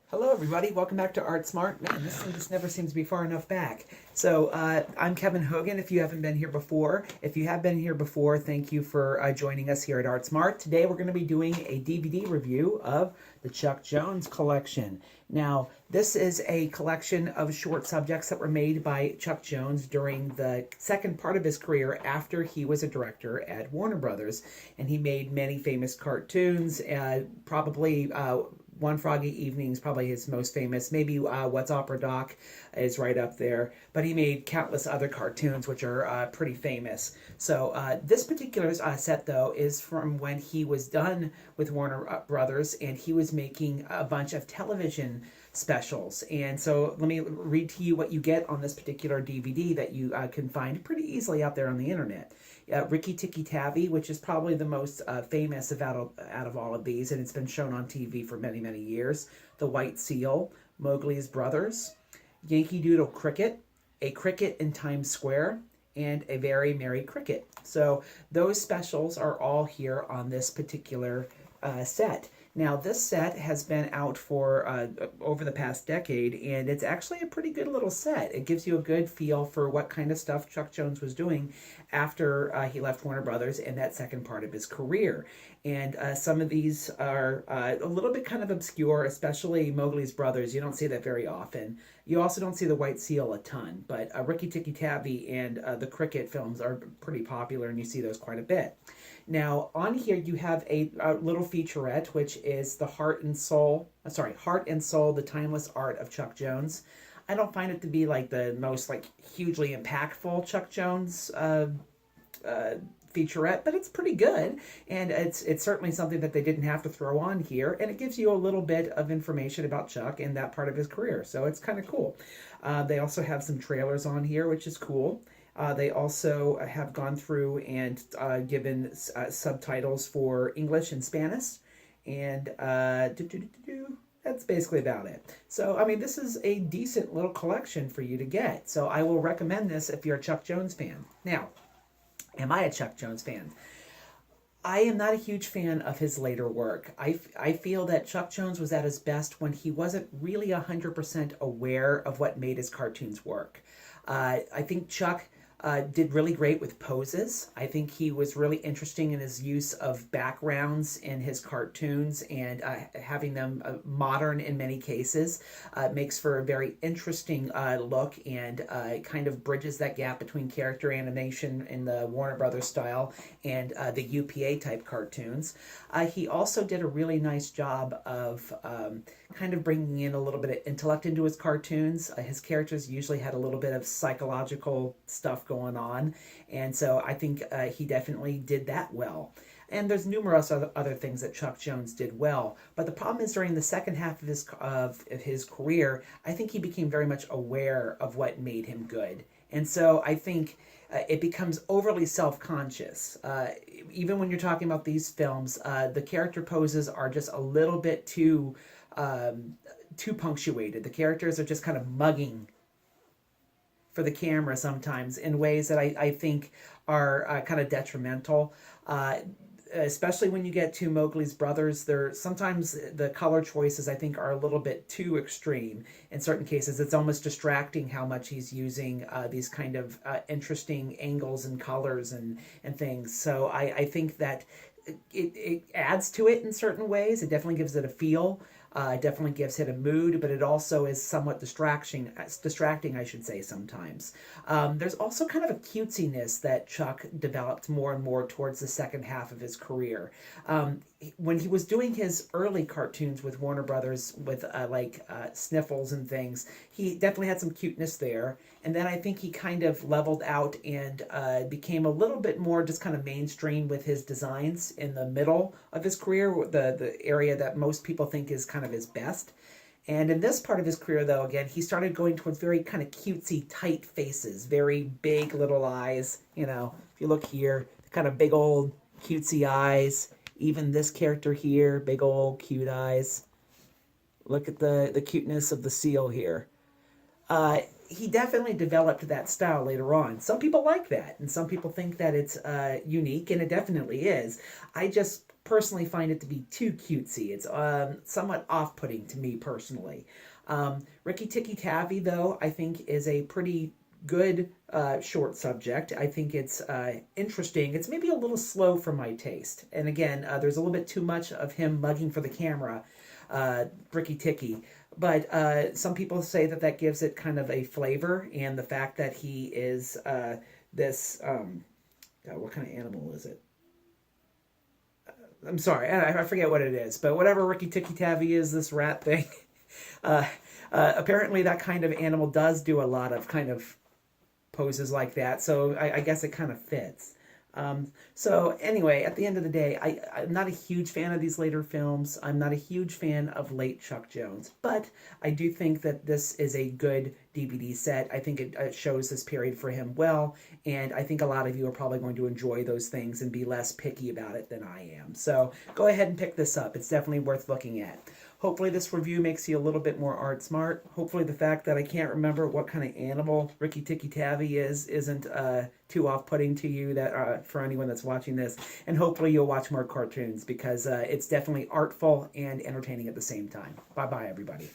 Hello, everybody. Welcome back to Art Smart. Man, this thing just never seems to be far enough back. So, I'm Kevin Hogan. If you haven't been here before, if you have been here before, thank you for joining us here at Art Smart. Today, we're going to be doing a DVD review of the Chuck Jones collection. Now, this is a collection of short subjects that were made by Chuck Jones during the second part of his career after he was a director at Warner Brothers, and he made many famous cartoons, probably. One Froggy Evening is probably his most famous. Maybe What's Opera Doc is right up there. But he made countless other cartoons, which are pretty famous. So this particular set, though, is from when he was done with Warner Brothers, and he was making a bunch of television specials. And so let me read to you what you get on this particular DVD that you can find pretty easily out there on the internet. Riki-Tiki-Tavi, which is probably the most famous out of all of these, and it's been shown on TV for many, many years. The White Seal, Mowgli's Brothers, Yankee Doodle Cricket, A Cricket in Times Square, and A Very Merry Cricket. So those specials are all here on this particular set. Now, this set has been out for over the past decade, and it's actually a pretty good little set. It gives you a good feel for what kind of stuff Chuck Jones was doing after he left Warner Brothers in that second part of his career. And some of these are a little bit kind of obscure, especially Mowgli's Brothers. You don't see that very often. You also don't see the White Seal a ton, but Riki-Tiki-Tavi and the Cricket films are pretty popular, and you see those quite a bit. Now, on here you have a little featurette, which is the Heart and Soul, The Timeless Art of Chuck Jones. I don't find it to be like the most like hugely impactful Chuck Jones featurette, but it's pretty good, and it's certainly something that they didn't have to throw on here, and it gives you a little bit of information about Chuck and that part of his career, so it's kind of cool. They also have some trailers on here, which is cool. They also have gone through and given subtitles for English and Spanish, and that's basically about it. So, I mean, this is a decent little collection for you to get. So I will recommend this if you're a Chuck Jones fan. Now, am I a Chuck Jones fan? I am not a huge fan of his later work. I feel that Chuck Jones was at his best when he wasn't really 100% aware of what made his cartoons work. I think Chuck did really great with poses. I think he was really interesting in his use of backgrounds in his cartoons, and having them modern in many cases makes for a very interesting look, and kind of bridges that gap between character animation in the Warner Brothers style and the UPA type cartoons. He also did a really nice job of kind of bringing in a little bit of intellect into his cartoons. His characters usually had a little bit of psychological stuff going on, and so I think he definitely did that well. And there's numerous other things that Chuck Jones did well, but the problem is during the second half of his career, I think he became very much aware of what made him good, and so I think it becomes overly self-conscious. Even when you're talking about these films, the character poses are just a little bit too punctuated. The characters are just kind of mugging for the camera sometimes in ways that I think are kind of detrimental. Especially when you get to Mowgli's Brothers, sometimes the color choices I think are a little bit too extreme. In certain cases, it's almost distracting how much he's using these kind of interesting angles and colors and things. So I think that it adds to it in certain ways. It definitely gives it a feel. It definitely gives it a mood, but it also is somewhat distracting, I should say, sometimes. There's also kind of a cutesiness that Chuck developed more and more towards the second half of his career. When he was doing his early cartoons with Warner Brothers, with Sniffles and things, he definitely had some cuteness there. And then I think he kind of leveled out and became a little bit more just kind of mainstream with his designs in the middle of his career, the area that most people think is kind of his best. And in this part of his career, though, again, he started going towards very kind of cutesy, tight faces, very big little eyes. You know, if you look here, kind of big old cutesy eyes. Even this character here, big old cute eyes. Look at the cuteness of the seal here. He definitely developed that style later on. Some people like that, and some people think that it's unique, and it definitely is. I just personally find it to be too cutesy. It's somewhat off-putting to me personally. Riki-Tiki-Tavi, though, I think is a pretty good short subject. I think it's interesting. It's maybe a little slow for my taste. And again, there's a little bit too much of him mugging for the camera, Riki-Tiki. But some people say that that gives it kind of a flavor, and the fact that he is this, God, what kind of animal is it? I'm sorry, I forget what it is, but whatever Riki-Tiki-Tavi is, this rat thing, apparently that kind of animal does do a lot of kind of poses like that, so I guess it kind of fits. So anyway, at the end of the day, I'm not a huge fan of these later films. I'm not a huge fan of late Chuck Jones, but I do think that this is a good DVD set. I think it shows this period for him well, and I think a lot of you are probably going to enjoy those things and be less picky about it than I am. So go ahead and pick this up. It's definitely worth looking at. Hopefully this review makes you a little bit more art smart. Hopefully the fact that I can't remember what kind of animal Riki-Tiki-Tavi isn't too off-putting to you, that for anyone that's watching this. And hopefully you'll watch more cartoons, because it's definitely artful and entertaining at the same time. Bye-bye, everybody.